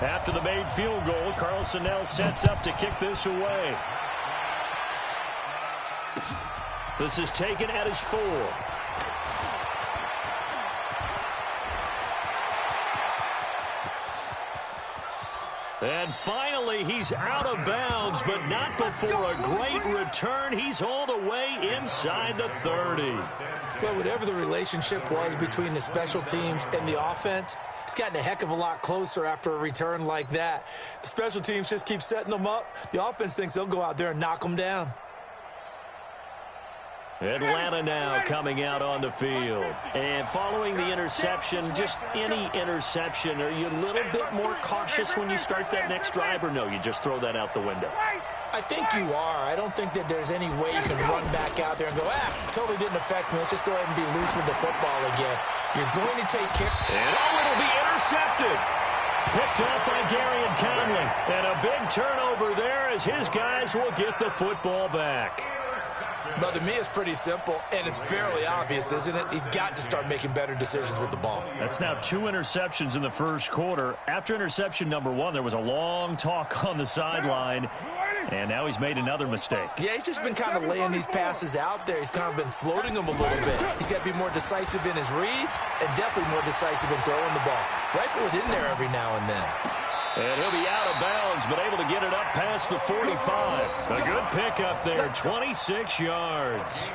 After the made field goal, Carlson now sets up to kick this away. This is taken at his 4. And finally, he's out of bounds, but not before a great return. He's all the way inside the 30. But whatever the relationship was between the special teams and the offense, it's gotten a heck of a lot closer after a return like that. The special teams just keep setting them up. The offense thinks they'll go out there and knock them down. Atlanta now coming out on the field. And following the interception, just any interception, are you a little bit more cautious when you start that next drive, or no, you just throw that out the window? I think you are. I don't think that there's any way you can run back out there and go, totally didn't affect me. Let's just go ahead and be loose with the football again. You're going to take care. And it'll be intercepted. Picked up by Gary and Conley. And a big turnover there as his guys will get the football back. But to me, it's pretty simple, and it's fairly obvious, isn't it? He's got to start making better decisions with the ball. That's now 2 interceptions in the first quarter. After interception number 1, there was a long talk on the sideline, and now he's made another mistake. Yeah, he's just been kind of laying these passes out there. He's kind of been floating them a little bit. He's got to be more decisive in his reads and definitely more decisive in throwing the ball. Rifle it in there every now and then. And he'll be out of bounds, but able to get it up past the 45. A good pickup there, 26 yards.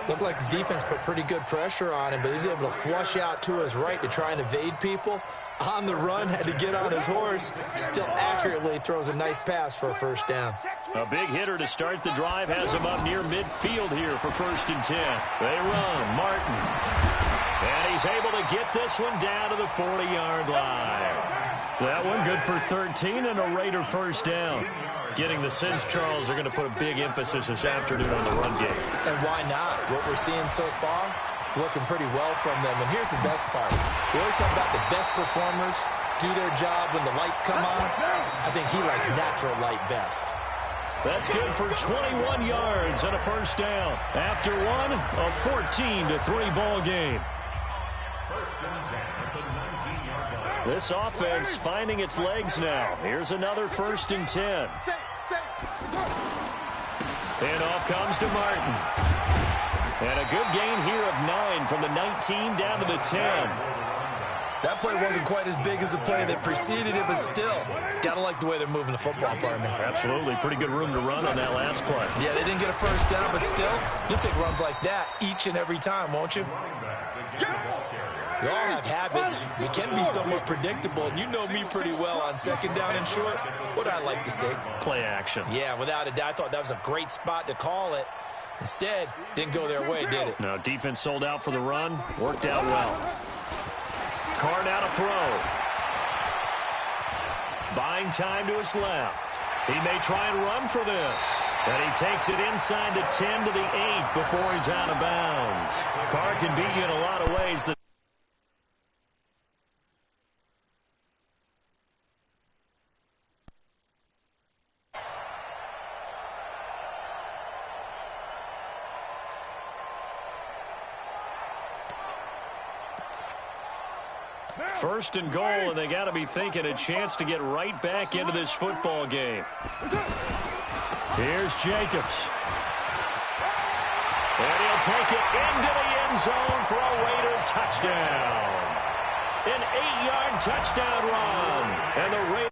Looked like the defense put pretty good pressure on him, but he's able to flush out to his right to try and evade people. On the run, had to get on his horse. Still accurately throws a nice pass for a first down. A big hitter to start the drive has him up near midfield here for 1st and 10. They run, Martin. And he's able to get this one down to the 40-yard line. That one good for 13 and a Raider first down. Getting the sense Charles are going to put a big emphasis this afternoon on the run game. And why not? What we're seeing so far, looking pretty well from them. And here's the best part. We always talk about the best performers do their job when the lights come on. I think he likes natural light best. That's good for 21 yards and a first down. After one, a 14-3 ball game. This offense finding its legs now. Here's another 1st and 10. And off comes to Martin. And a good gain here of 9 from the 19 down to the 10. That play wasn't quite as big as the play that preceded it, but still, gotta like the way they're moving the football, partner. Absolutely. Pretty good room to run on that last play. Yeah, they didn't get a first down, but still, you'll take runs like that each and every time, won't you? We all have habits. We can be somewhat predictable, and you know me pretty well on 2nd down and short. What do I like to say? Play action. Yeah, without a doubt. I thought that was a great spot to call it. Instead, didn't go their way, did it? No, defense sold out for the run. Worked out well. Carr now to throw. Buying time to his left. He may try and run for this. And he takes it inside the 10 to the 8 before he's out of bounds. Carr can beat you in a lot of ways. First and goal, and they got to be thinking a chance to get right back into this football game. Here's Jacobs. And he'll take it into the end zone for a Raider touchdown. An 8-yard touchdown run. And the Raiders.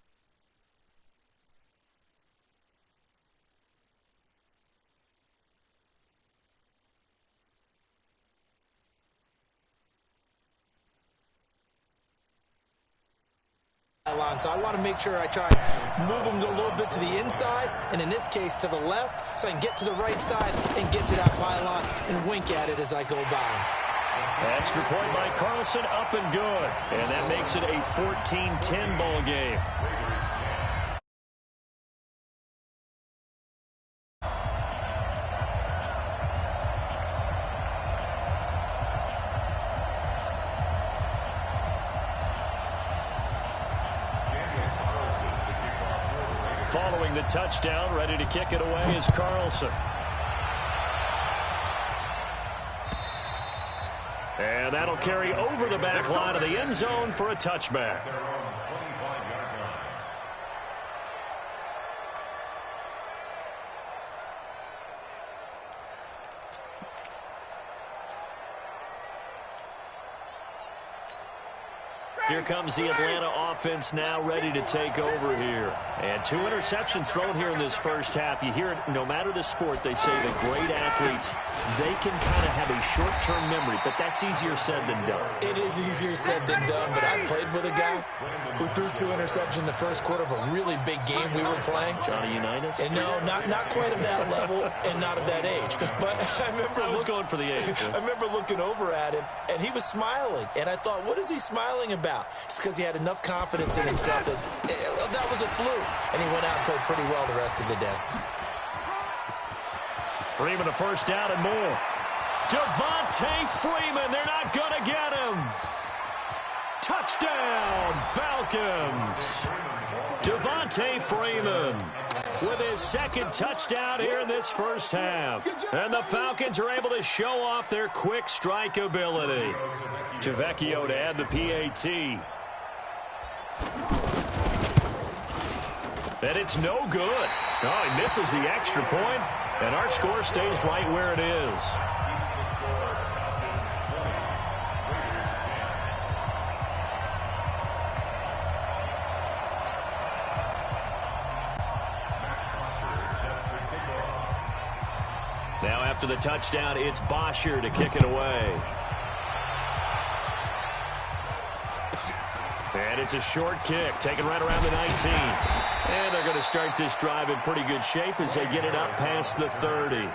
So I want to make sure I try and move them a little bit to the inside, and in this case to the left, so I can get to the right side and get to that pylon and wink at it as I go by. Extra point by Carlson, up and good. And that makes it a 14-10 ball game. Following the touchdown, ready to kick it away is Carlson. And that'll carry over the back line of the end zone for a touchback. Here comes the Atlanta offense now ready to take over here. And 2 interceptions thrown here in this first half. You hear it, no matter the sport, they say the great athletes, they can kind of have a short-term memory, but that's easier said than done. It is easier said than done, but I played with a guy who threw 2 interceptions in the first quarter of a really big game we were playing. Johnny Unitas? And no, not quite of that level and not of that age. But I was going for the age. I remember looking over at him, and he was smiling. And I thought, what is he smiling about? It's because he had enough confidence in himself that was a fluke. And he went out and played pretty well the rest of the day. Freeman a first down and more. Devontae Freeman, they're not going to get him. Touchdown, Falcons. Devontae Freeman with his second touchdown here in this first half. And the Falcons are able to show off their quick strike ability. Tavecchio to add the PAT. And it's no good. Oh, he misses the extra point, and our score stays right where it is. Now after the touchdown, it's Bosher to kick it away. And it's a short kick, taken right around the 19. And they're going to start this drive in pretty good shape as they get it up past the 30.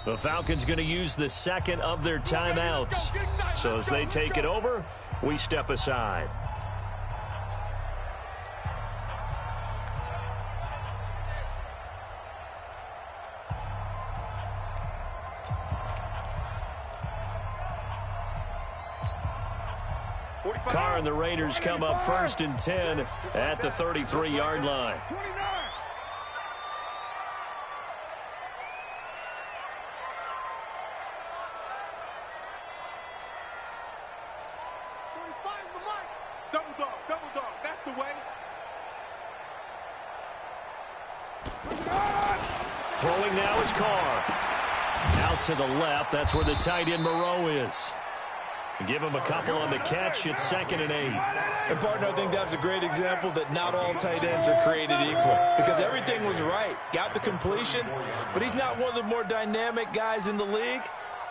The Falcons going to use the second of their timeouts. So as they take it over, we step aside. Carr and the Raiders come up 1st and 10 at the 33-yard line. Throwing now is Carr. Out to the left. That's where the tight end Moreau is. Give him a couple on the catch. It's 2nd and 8. And, partner, I think that's a great example that not all tight ends are created equal because everything was right. Got the completion, but he's not one of the more dynamic guys in the league.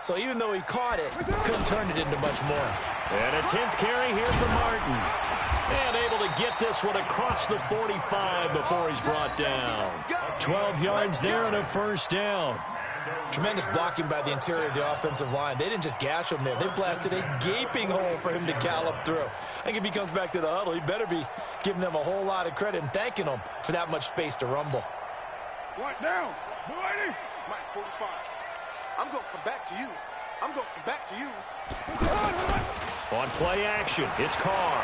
So even though he caught it, couldn't turn it into much more. And a 10th carry here for Martin. And able to get this one across the 45 before he's brought down. 12 yards there and a first down. Tremendous blocking by the interior of the offensive line. They didn't just gash him there. They blasted a gaping hole for him to gallop through. I think if he comes back to the huddle, he better be giving them a whole lot of credit and thanking them for that much space to rumble. Right down. Mike 45. I'm going to come back to you. I'm going to come back to you. On play action, it's Carr.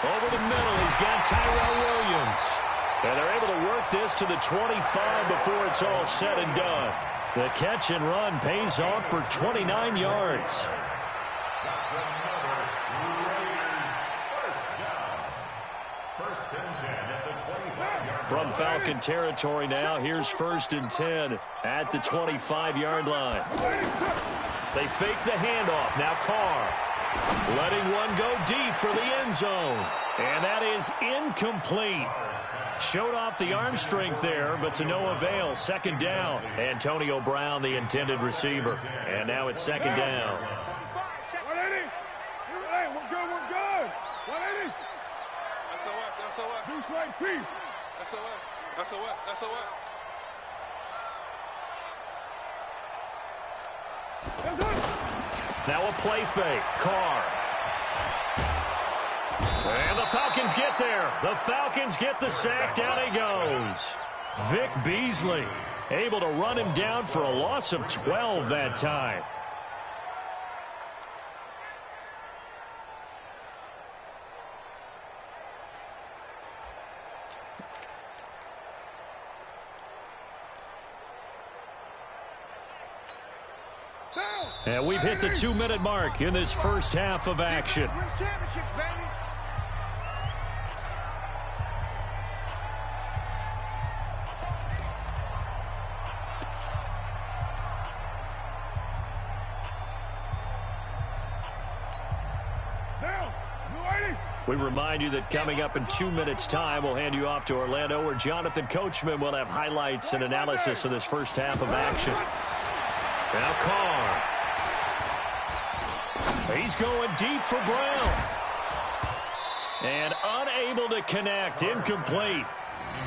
Over the middle, he's got Tyrell Williams. And they're able to work this to the 25 before it's all said and done. The catch and run pays off for 29 yards. From Falcon territory now, here's 1st and 10 at the 25-yard line. They fake the handoff. Now Carr letting one go deep for the end zone. And that is incomplete. Showed off the arm strength there, but to no avail. 2nd down. Antonio Brown, the intended receiver. And now it's 2nd down. 180. We're good. 180. SOS. Deuce right, Chief. SOS. Now a play fake. Carr. And the Falcons get there. The Falcons get the sack. Down he goes. Vic Beasley able to run him down for a loss of 12 that time. And we've hit the 2-minute mark in this first half of action. We remind you that coming up in 2 minutes' time, we'll hand you off to Orlando, where Jonathan Coachman will have highlights and analysis of this first half of action. Now Carr. He's going deep for Brown. And unable to connect. Incomplete.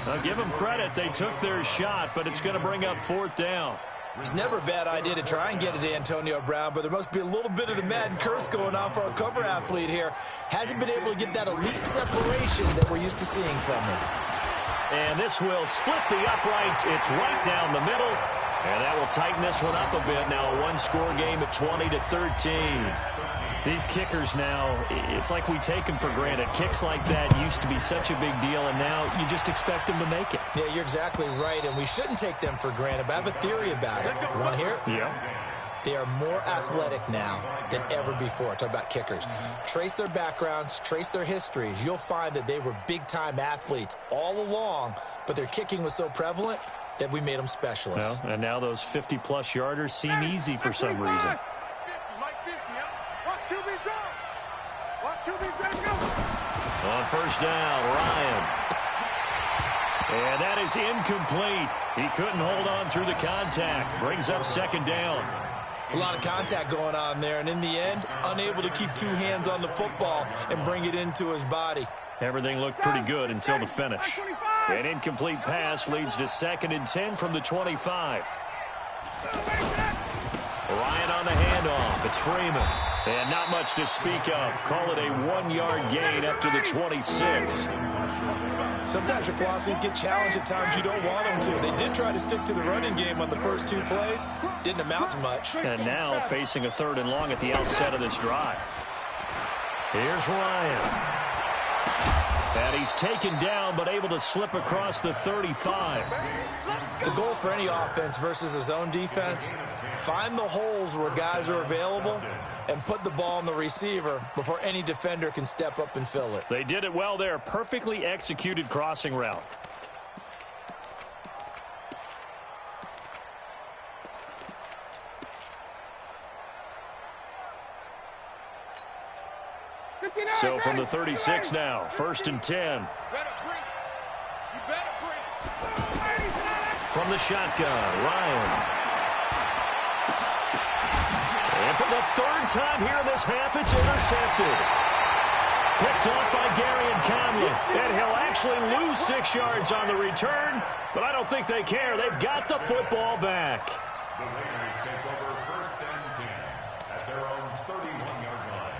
I'll give them credit. They took their shot, but it's going to bring up 4th down. It's never a bad idea to try and get it to Antonio Brown, but there must be a little bit of the Madden curse going on for our cover athlete here. Hasn't been able to get that elite separation that we're used to seeing from him. And this will split the uprights. It's right down the middle. And that will tighten this one up a bit. Now a one-score game at 20-13. These kickers now, it's like we take them for granted. Kicks like that used to be such a big deal, and now you just expect them to make it. Yeah, you're exactly right, and we shouldn't take them for granted, but I have a theory about it. You want to hear it? Yeah. They are more athletic now than ever before. Talk about kickers. Trace their backgrounds, trace their histories. You'll find that they were big-time athletes all along, but their kicking was so prevalent that we made them specialists. Well, and now those 50-plus yarders seem easy for some reason. On 1st down, Ryan. And that is incomplete. He couldn't hold on through the contact. Brings up 2nd down. It's a lot of contact going on there, and in the end, unable to keep 2 hands on the football and bring it into his body. Everything looked pretty good until the finish. An incomplete pass leads to 2nd and 10 from the 25. Ryan on the handoff. It's Freeman. And not much to speak of. Call it a 1-yard gain up to the 26. Sometimes your philosophies get challenged at times you don't want them to. They did try to stick to the running game on the first 2 plays. Didn't amount to much. And now facing a 3rd and long at the outset of this drive. Here's Ryan. And he's taken down, but able to slip across the 35. The goal for any offense versus his own defense, find the holes where guys are available and put the ball on the receiver before any defender can step up and fill it. They did it well there. Perfectly executed crossing route. So from the 36 now, 1st and 10. From the shotgun, Ryan. And for the third time here in this half, it's intercepted. Picked off by Gary and Conley. And he'll actually lose 6 yards on the return, but I don't think they care. They've got the football back. The Raiders take over 1st and 10 at their own 31-yard line.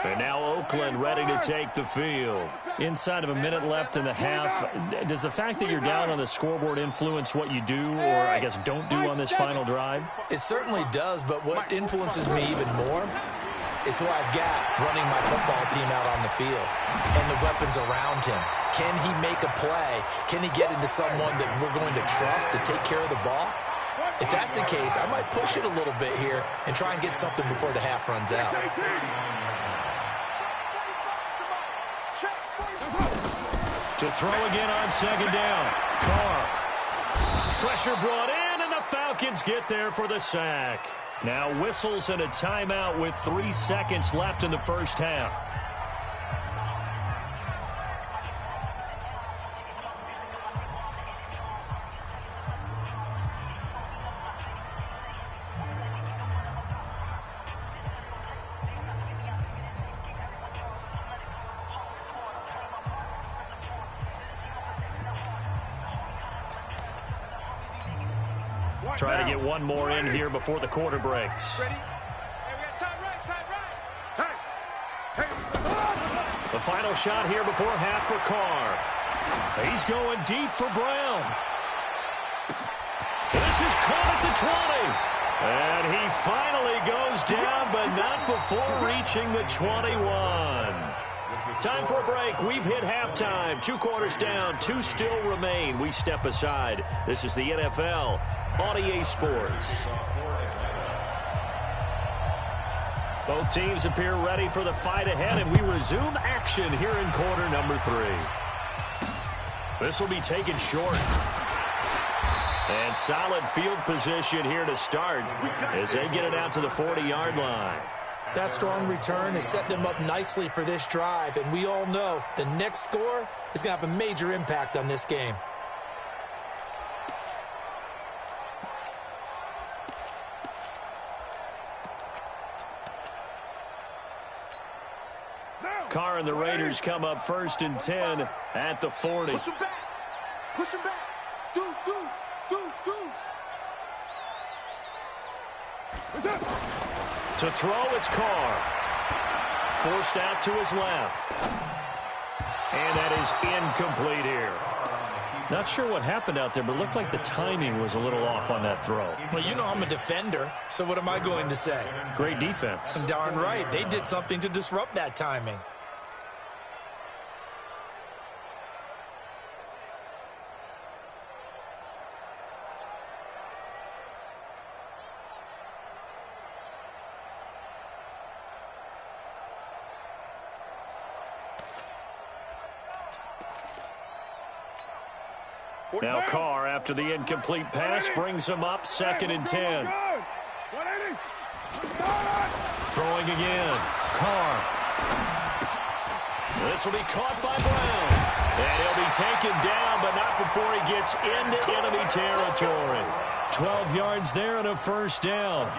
And now Oakland ready to take the field. Inside of a minute left in the half, does the fact that you're down on the scoreboard influence what you do or, I guess, don't do on this final drive? It certainly does, but what influences me even more is who I've got running my football team out on the field and the weapons around him. Can he make a play? Can he get into someone that we're going to trust to take care of the ball? If that's the case, I might push it a little bit here and try and get something before the half runs out. To throw again on 2nd down. Carr. Pressure brought in, and the Falcons get there for the sack. Now whistles and a timeout with 3 seconds left in the first half. Try to get one more in here before the quarter breaks. Ready? Hey, we got time right. Hey. The final shot here before half for Carr. He's going deep for Brown. This is caught at the 20. And he finally goes down, but not before reaching the 21. Time for a break. We've hit halftime. 2 quarters down. 2 still remain. We step aside. This is the NFL on EA Sports. Both teams appear ready for the fight ahead, and we resume action here in quarter number 3. This will be taken short. And solid field position here to start as they get it out to the 40-yard line. That strong return has set them up nicely for this drive, and we all know the next score is going to have a major impact on this game. Carr and the Raiders come up 1st and 10 at the 40. Push him back. Push him back. Deuce. To throw, it's Carr. Forced out to his left. And that is incomplete here. Not sure what happened out there, but it looked like the timing was a little off on that throw. Well, you know I'm a defender, so what am I going to say? Great defense. Darn right. They did something to disrupt that timing. Now Carr, after the incomplete pass, brings him up 2nd and 10. Throwing again. Carr. This will be caught by Brown. And he'll be taken down, but not before he gets into enemy territory. 12 yards there and a 1st down.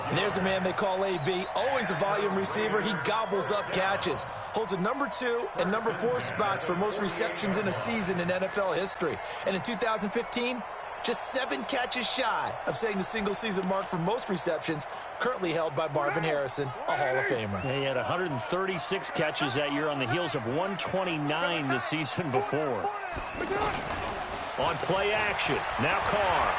And there's a man they call AB, always a volume receiver. He gobbles up catches, holds a number 2 and number 4 spots for most receptions in a season in NFL history. And in 2015, just 7 catches shy of setting the single-season mark for most receptions, currently held by Marvin Harrison, a Hall of Famer. Yeah, he had 136 catches that year on the heels of 129 the season before. On play action, now Carr.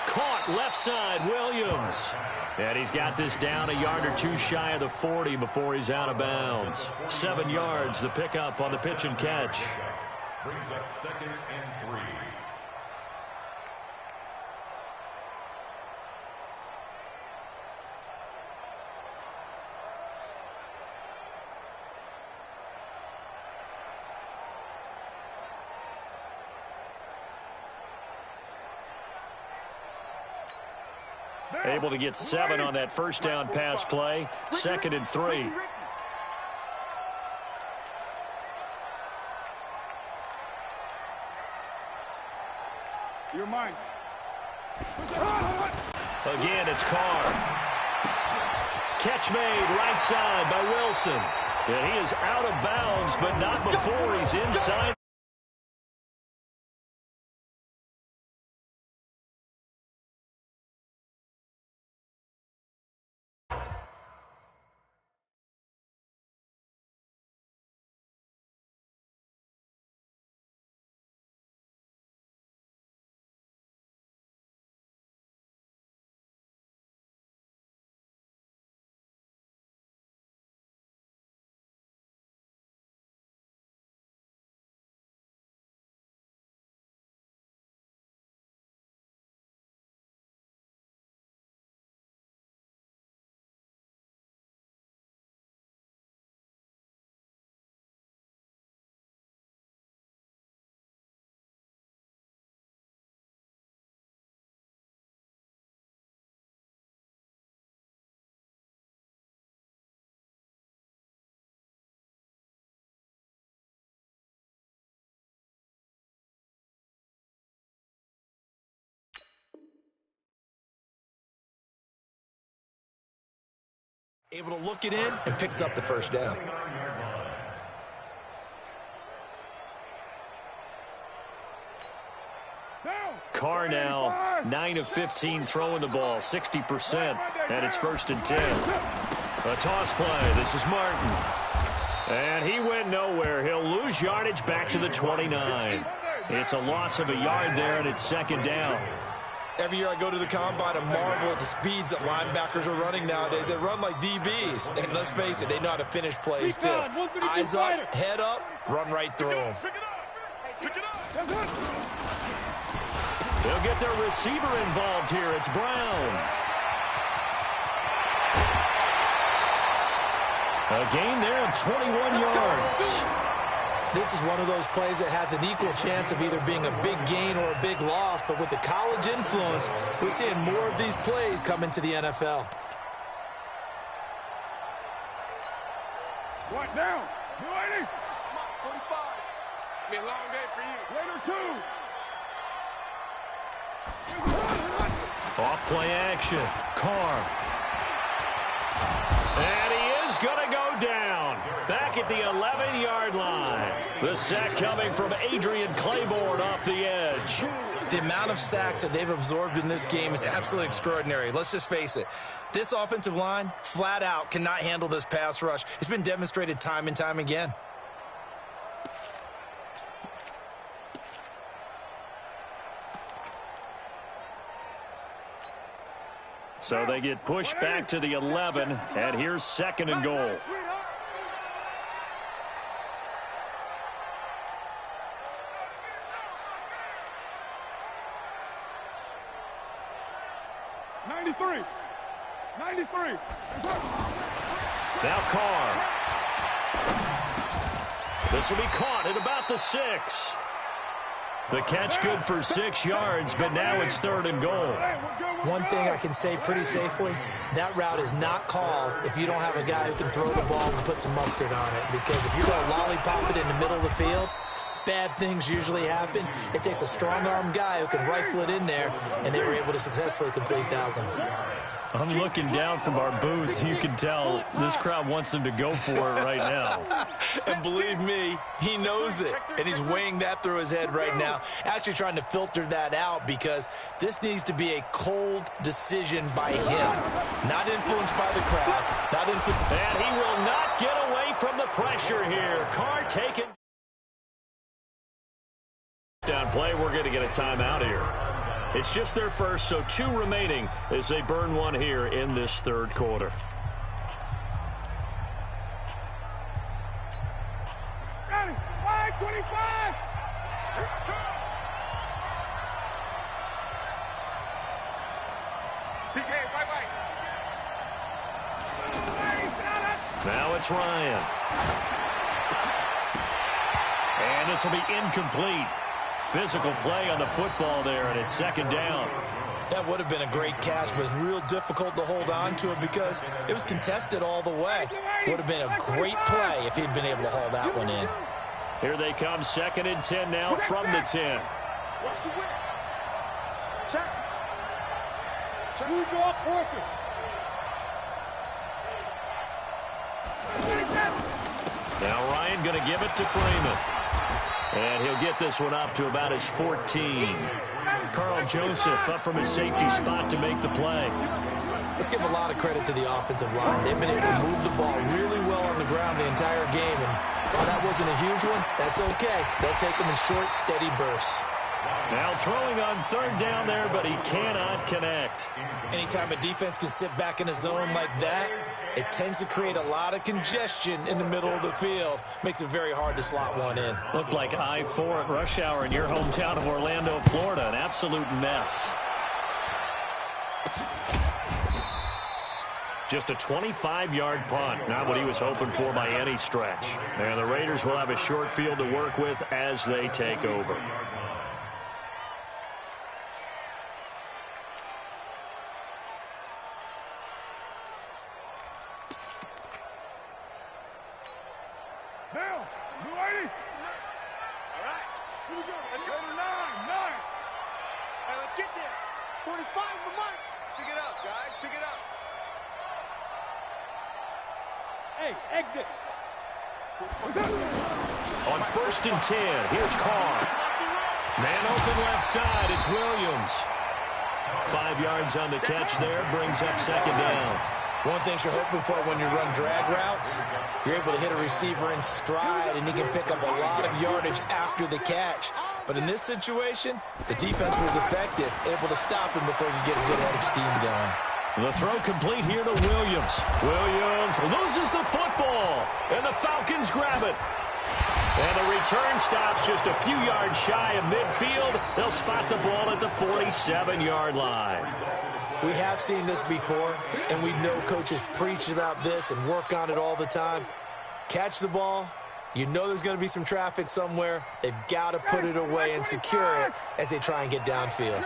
Caught left side, Williams. And he's got this down a yard or 2 shy of the 40 before he's out of bounds. 7 yards, the pickup on the pitch and catch. Brings up 2nd and 3. Able to get 7 on that 1st down pass play. 2nd and 3. Again, it's Carr. Catch made right side by Wilson. And he is out of bounds, but not before he's inside. Able to look it in and picks up the first down. Carr now 9 of 15 throwing the ball, 60%, and it's 1st and 10. A toss play. This is Martin. And he went nowhere. He'll lose yardage back to the 29. It's a loss of a yard there, and it's 2nd down. Every year I go to the combine and marvel at the speeds that linebackers are running nowadays. They run like DBs. And let's face it, they know how to finish plays too. Eyes up, head up, run right through them. They'll get their receiver involved here. It's Brown. A gain there of 21 yards. This is one of those plays that has an equal chance of either being a big gain or a big loss, but with the college influence, we're seeing more of these plays come into the NFL. What now? You ready? 45. It's been a long day for you. Later, 2. Off play action. Carr. And he is going to go down. Back at the 11-yard line. The sack coming from Adrian Claiborne off the edge. The amount of sacks that they've absorbed in this game is absolutely extraordinary. Let's just face it. This offensive line, flat out, cannot handle this pass rush. It's been demonstrated time and time again. So they get pushed back to the 11, and here's 2nd and goal. Now Carr. This will be caught at about the 6. The catch good for 6 yards, but now it's 3rd and goal. One thing I can say pretty safely, that route is not called if you don't have a guy who can throw the ball and put some mustard on it. Because if you're going to lollipop it in the middle of the field, bad things usually happen. It takes a strong-armed guy who can rifle it in there, and they were able to successfully complete that one. I'm looking down from our booths. You can tell this crowd wants them to go for it right now. And believe me, he knows it. And he's weighing that through his head right now. Actually trying to filter that out because this needs to be a cold decision by him. Not influenced by the crowd. Not influenced. And he will not get away from the pressure here. Carr taken. Down play. We're going to get a timeout here. It's just their first, so 2 remaining as they burn one here in this 3rd quarter. Ready? 5:25. Now it's Ryan. And this will be incomplete. Physical play on the football there, and it's 2nd down. That would have been a great catch, but it's real difficult to hold on to it because it was contested all the way. Would have been a great play if he'd been able to haul that one in. Here they come, 2nd and 10 now from the 10. Watch the whip. Check. Now Ryan going to give it to Freeman. And he'll get this one up to about his 14. Carl Joseph up from his safety spot to make the play. Let's give a lot of credit to the offensive line. They've been able to move the ball really well on the ground the entire game. And while that wasn't a huge one, that's okay. They'll take them in short, steady bursts. Now throwing on third down there, but he cannot connect. Anytime a defense can sit back in a zone like that, it tends to create a lot of congestion in the middle of the field. Makes it very hard to slot one in. Looked like I-4 at rush hour in your hometown of Orlando, Florida. An absolute mess. Just a 25-yard punt. Not what he was hoping for by any stretch. And the Raiders will have a short field to work with as they take over. Exit. On 1st and 10, here's Carr. Man open left side, it's Williams. 5 yards on the catch there, brings up second down. One thing you're hoping for when you run drag routes, you're able to hit a receiver in stride, and he can pick up a lot of yardage after the catch. But in this situation, the defense was effective, able to stop him before he could get a good headed scheme going. The throw complete here to Williams. Williams loses the football, and the Falcons grab it. And the return stops just a few yards shy of midfield. They'll spot the ball at the 47-yard line. We have seen this before, and we know coaches preach about this and work on it all the time. Catch the ball. You know there's going to be some traffic somewhere. They've got to put it away and secure it as they try and get downfield.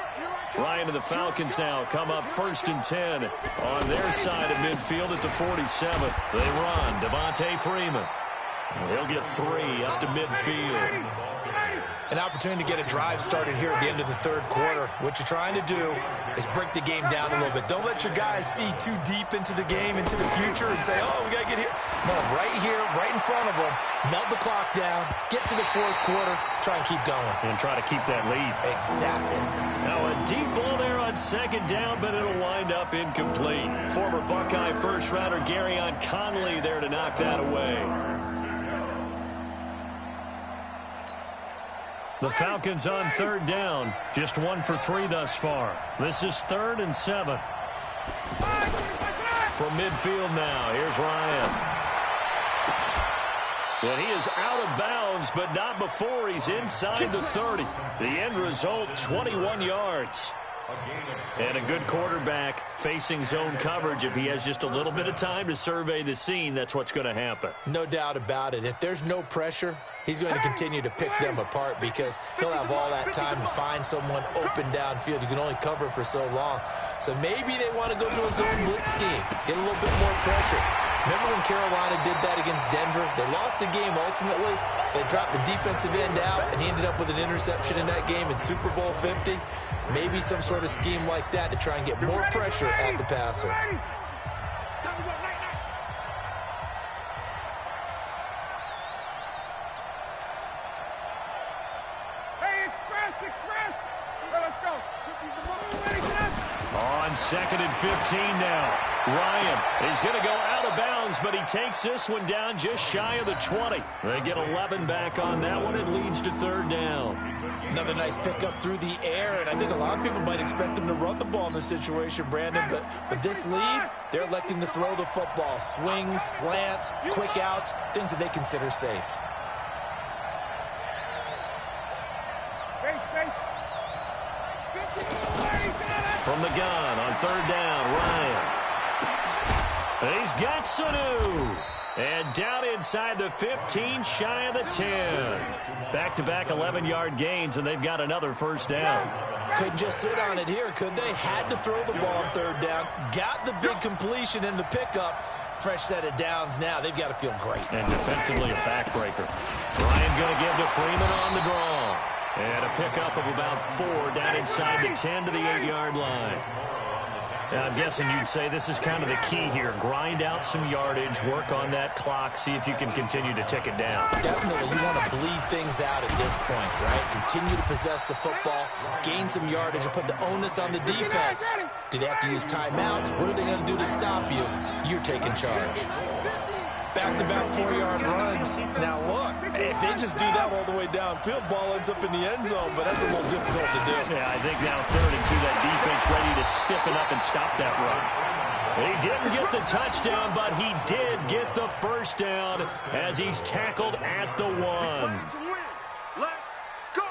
Ryan and the Falcons now come up 1st and 10 on their side of midfield at the 47. They run. Devontae Freeman. He'll get 3 up to midfield. An opportunity to get a drive started here at the end of the third quarter. What you're trying to do is break the game down a little bit. Don't let your guys see too deep into the game, into the future, and say, oh, we got to get here. No, right here, right in front of them. Melt the clock down, get to the fourth quarter, try and keep going. And try to keep that lead. Exactly. Now a deep ball there on second down, but it'll wind up incomplete. Former Buckeye first-rounder Garyon Conley there to knock that away. The Falcons on 3rd down. Just 1 for 3 thus far. This is 3rd and 7. From midfield now, here's Ryan. And he is out of bounds, but not before he's inside the 30. The end result, 21 yards. And a good quarterback facing zone coverage. If he has just a little bit of time to survey the scene, that's what's going to happen. No doubt about it. If there's no pressure, he's going to continue to pick them apart because he'll have all that time to find someone open downfield. You can only cover for so long. So maybe they want to go to a zone blitz scheme, get a little bit more pressure. Remember when Carolina did that against Denver? They lost the game ultimately. They dropped the defensive end out, and he ended up with an interception in that game in Super Bowl 50. Maybe some sort of scheme like that to try and get more pressure at the passer. On 2nd and 15 now. Ryan is going to go out of bounds, but he takes this one down just shy of the 20. They get 11 back on that one. It leads to 3rd down. Another nice pickup through the air, and I think a lot of people might expect them to run the ball in this situation, Brandon, but with this lead, they're electing to throw the football. Swings, slants, quick outs, things that they consider safe. From the gun on 3rd down, Ryan. He's got Sanu. And down inside the 15, shy of the 10. Back-to-back 11-yard gains, and they've got another 1st down. Couldn't just sit on it here, could they? Had to throw the ball on 3rd down. Got the big completion in the pickup. Fresh set of downs now. They've got to feel great. And defensively, a backbreaker. Ryan going to give to Freeman on the draw. And a pickup of about 4 down inside the 10 to the 8-yard line. I'm guessing you'd say this is kind of the key here. Grind out some yardage, work on that clock, see if you can continue to tick it down. Definitely, you want to bleed things out at this point, right? Continue to possess the football, gain some yardage, and put the onus on the defense. Do they have to use timeouts? What are they going to do to stop you? You're taking charge. Back-to-back 4-yard runs. Now, look, if they just do that all the way downfield, ball ends up in the end zone, but that's a little difficult to do. Yeah, I think now 3rd and 2, that defense ready to stiffen up and stop that run. He didn't get the touchdown, but he did get the first down as he's tackled at the 1. Let's go!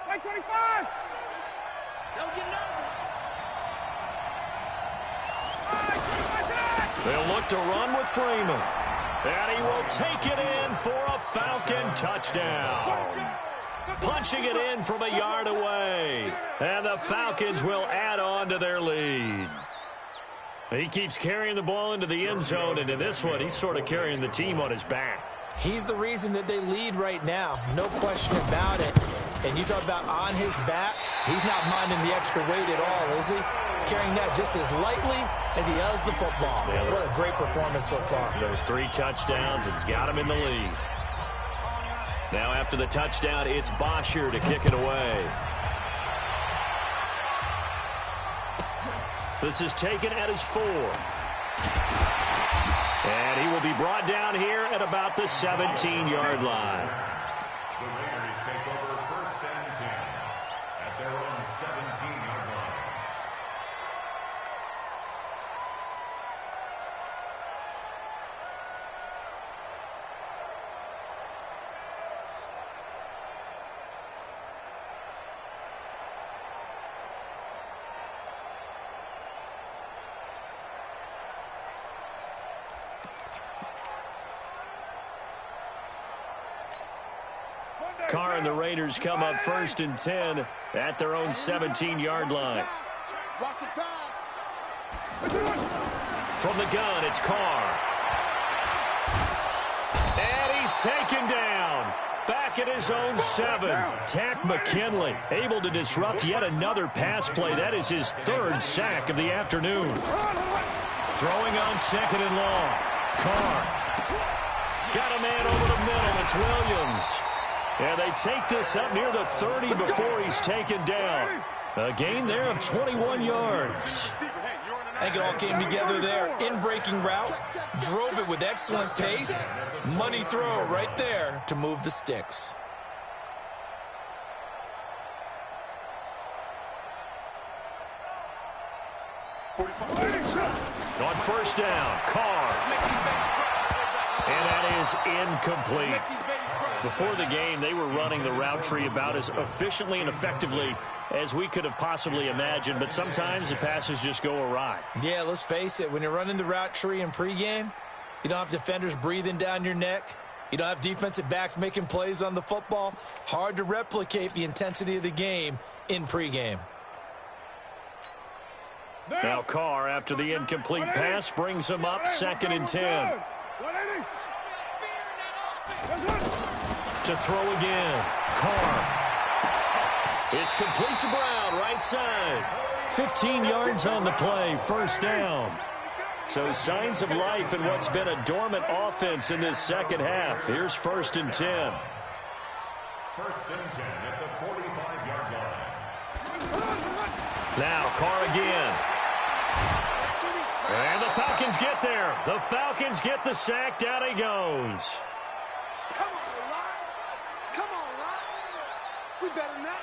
Like 25! Don't get nervous. They'll look to run with Freeman. And he will take it in for a Falcon touchdown. Punching it in from a yard away. And the Falcons will add on to their lead. He keeps carrying the ball into the end zone, and in this one, he's sort of carrying the team on his back. He's the reason that they lead right now. No question about it. And you talk about on his back, he's not minding the extra weight at all, is he? Carrying that just as lightly as he does the football. Yeah, what a great performance so far. Those 3 touchdowns, it's got him in the lead. Now after the touchdown, it's Bosher to kick it away. This is taken at his 4. And he will be brought down here at about the 17-yard line. The Raiders take over 1st and 10 at their own 17-yard line. Carr and the Raiders come up 1st and 10 at their own 17-yard line. From the gun, it's Carr. And he's taken down. Back at his own 7. Tack McKinley able to disrupt yet another pass play. That is his 3rd sack of the afternoon. Throwing on 2nd and long. Carr. Got a man over the middle. It's Williams. And they take this up near the 30 before he's taken down. A gain there of 21 yards. I think it all came together there. In-breaking route. Drove it with excellent pace. Money throw right there to move the sticks. On 1st down, Carr. And that is incomplete. Before the game, they were running the route tree about as efficiently and effectively as we could have possibly imagined, but sometimes the passes just go awry. Yeah, let's face it. When you're running the route tree in pregame, you don't have defenders breathing down your neck. You don't have defensive backs making plays on the football. Hard to replicate the intensity of the game in pregame. Now Carr, after the incomplete pass, brings him up 2nd and 10. To throw again. Carr. It's complete to Brown, right side. 15 yards on the play, 1st down. So signs of life in what's been a dormant offense in this second half. Here's 1st and 10. 1st and 10 at the 45-yard line. Now Carr again. And the Falcons get there. The Falcons get the sack. Down he goes. Come on, Lon. Come on, Lon. We better than that.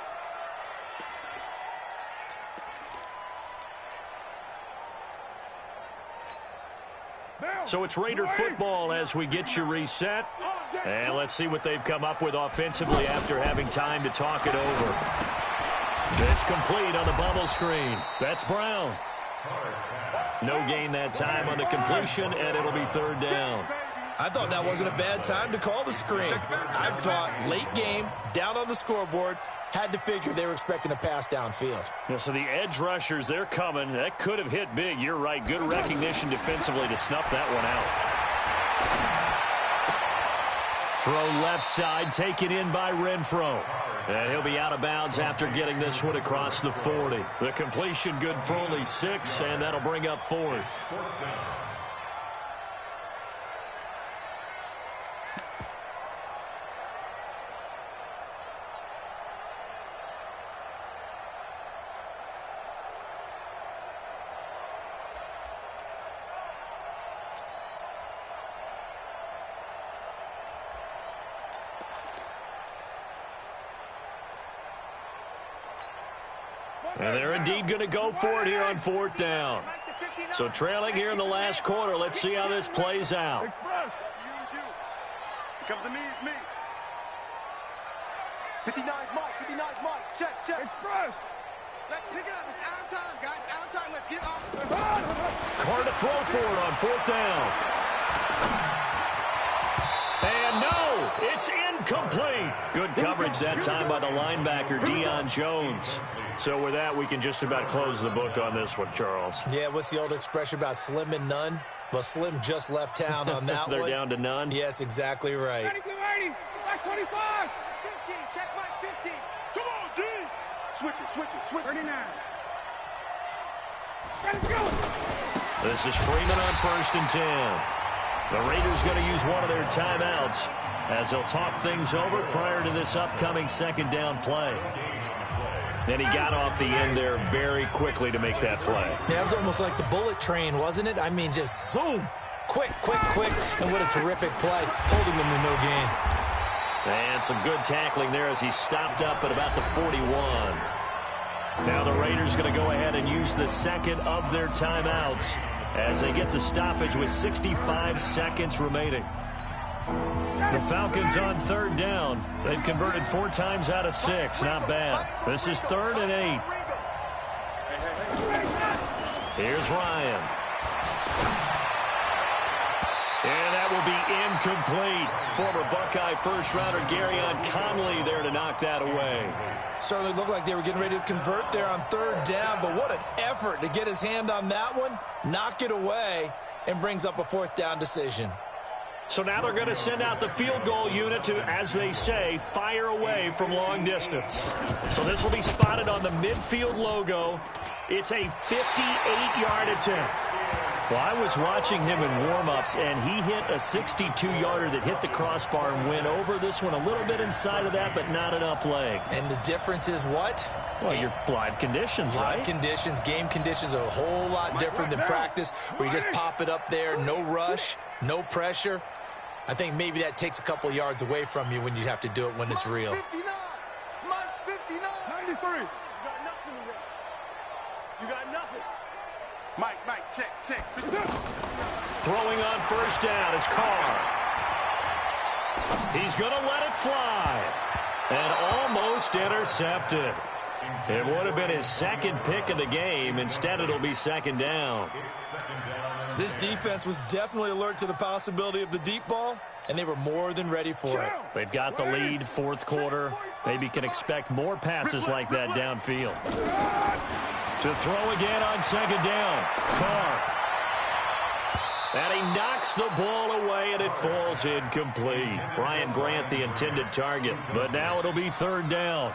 So it's Raider football as we get you reset. And let's see what they've come up with offensively after having time to talk it over. It's complete on the bubble screen. That's Brown. No gain that time on the completion, and it'll be 3rd down. I thought that wasn't a bad time to call the screen. I thought late game, down on the scoreboard, had to figure they were expecting a pass downfield. Yeah, so the edge rushers, they're coming. That could have hit big. You're right. Good recognition defensively to snuff that one out. Throw left side, taken in by Renfro. And he'll be out of bounds after getting this one across the 40. The completion good for only 6, and that'll bring up 4th. And they're indeed going to go for it here on 4th down. So trailing here in the last quarter. Let's see how this plays out. It comes to me, it's me. 59's Mike, 59's Mike. Check. Express. Let's pick it up. It's our time, guys. Our time. Let's get off. Carr to throw for it on 4th down. And no, it's incomplete. Good coverage that time by the linebacker, Deion Jones. So with that, we can just about close the book on this one, Charles. Yeah, what's the old expression about slim and none? Well, Slim just left town on that They're one. down to none? Yes, exactly right. 80, back 25. 15, check my 15. Come on, D. Switch it. 39. Let's go. This is Freeman on 1st and 10. The Raiders going to use one of their timeouts as they'll talk things over prior to this upcoming 2nd down play. And he got off the end there very quickly to make that play. Yeah, it was almost like the bullet train, wasn't it? I mean, just zoom. Quick. And what a terrific play, holding them to no gain. And some good tackling there as he stopped up at about the 41. Now the Raiders going to go ahead and use the 2nd of their timeouts as they get the stoppage with 65 seconds remaining. The Falcons on 3rd down. They've converted 4 times out of 6. Not bad. This is 3rd and 8. Here's Ryan. And that will be incomplete. Former Buckeye first-rounder Garyon Conley there to knock that away. Certainly looked like they were getting ready to convert there on 3rd down, but what an effort to get his hand on that one, knock it away, and brings up a 4th down decision. So now they're going to send out the field goal unit to, as they say, fire away from long distance. So this will be spotted on the midfield logo. It's a 58-yard attempt. Well, I was watching him in warm-ups, and he hit a 62-yarder that hit the crossbar and went over. This one a little bit inside of that, but not enough leg. And the difference is what? Well, your live conditions, right? Live conditions, game conditions are a whole lot different than practice, where you just pop it up there, no rush, no pressure. I think maybe that takes a couple yards away from you when you have to do it when it's real. 59. Mike 59. 93. You got nothing. Mike, check. Throwing on 1st down is Carr. He's going to let it fly. And almost intercepted. It would have been his 2nd pick of the game. Instead, it'll be 2nd down. This defense was definitely alert to the possibility of the deep ball, and they were more than ready for it. They've got the lead, 4th quarter. Maybe can expect more passes like that downfield. To throw again on 2nd down. Carr. And he knocks the ball away, and it falls incomplete. Ryan Grant, the intended target. But now it'll be 3rd down.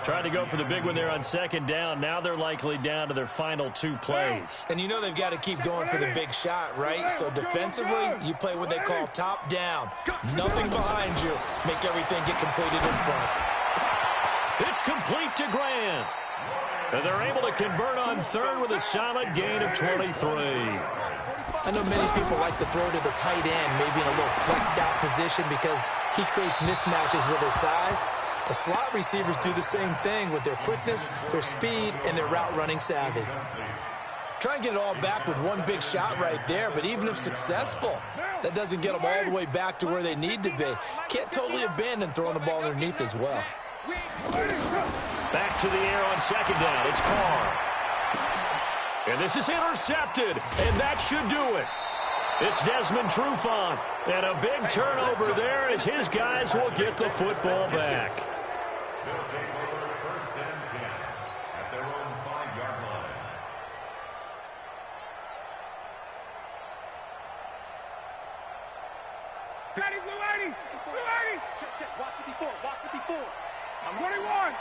Tried to go for the big one there on 2nd down. Now they're likely down to their final 2 plays. And you know they've got to keep going for the big shot, right? So defensively, you play what they call top down. Nothing behind you. Make everything get completed in front. It's complete to Grant. And they're able to convert on 3rd with a solid gain of 23. I know many people like to throw to the tight end, maybe in a little flexed out position because he creates mismatches with his size. The slot receivers do the same thing with their quickness, their speed, and their route running savvy. Try and get it all back with one big shot right there, but even if successful, that doesn't get them all the way back to where they need to be. Can't totally abandon throwing the ball underneath as well. Back to the air on 2nd down. It's Carr. And this is intercepted, and that should do it. It's Desmond Trufant. And a big turnover there as his guys will get the football back. They'll take over first and 10 at their own 5-yard line. Daddy, blue 80! Blue 80! Check. Watch 54. Watch 54. I'm 21.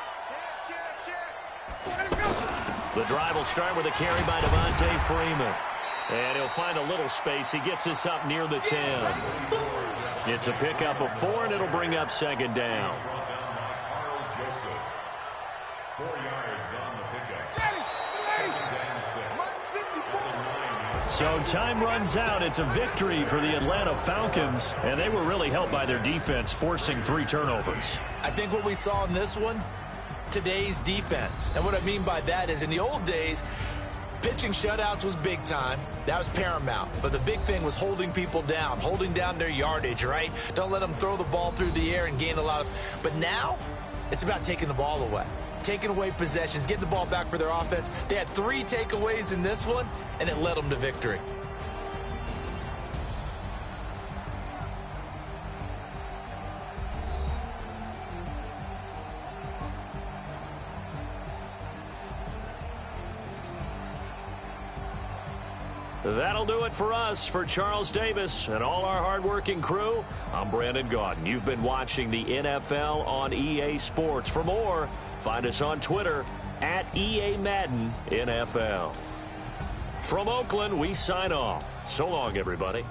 Check. Let him go. The drive will start with a carry by Devontae Freeman. And he'll find a little space. He gets us up near the 10. It's a pickup of 4, and it'll bring up second down. Brought down by Carl Joseph. 4 yards on the pickup. Second and 6. So time runs out. It's a victory for the Atlanta Falcons, and they were really helped by their defense, forcing 3 turnovers. I think what we saw in this one, today's defense. And what I mean by that is in the old days, pitching shutouts was big time. That was paramount. But the big thing was holding people down, holding down their yardage, right? Don't let them throw the ball through the air and gain a lot of... But now, it's about taking the ball away. Taking away possessions, getting the ball back for their offense. They had 3 takeaways in this one, and it led them to victory. That'll do it for us. For Charles Davis and all our hardworking crew, I'm Brandon Gaudin. You've been watching the NFL on EA Sports. For more, find us on Twitter at EA Madden NFL. From Oakland, we sign off. So long, everybody.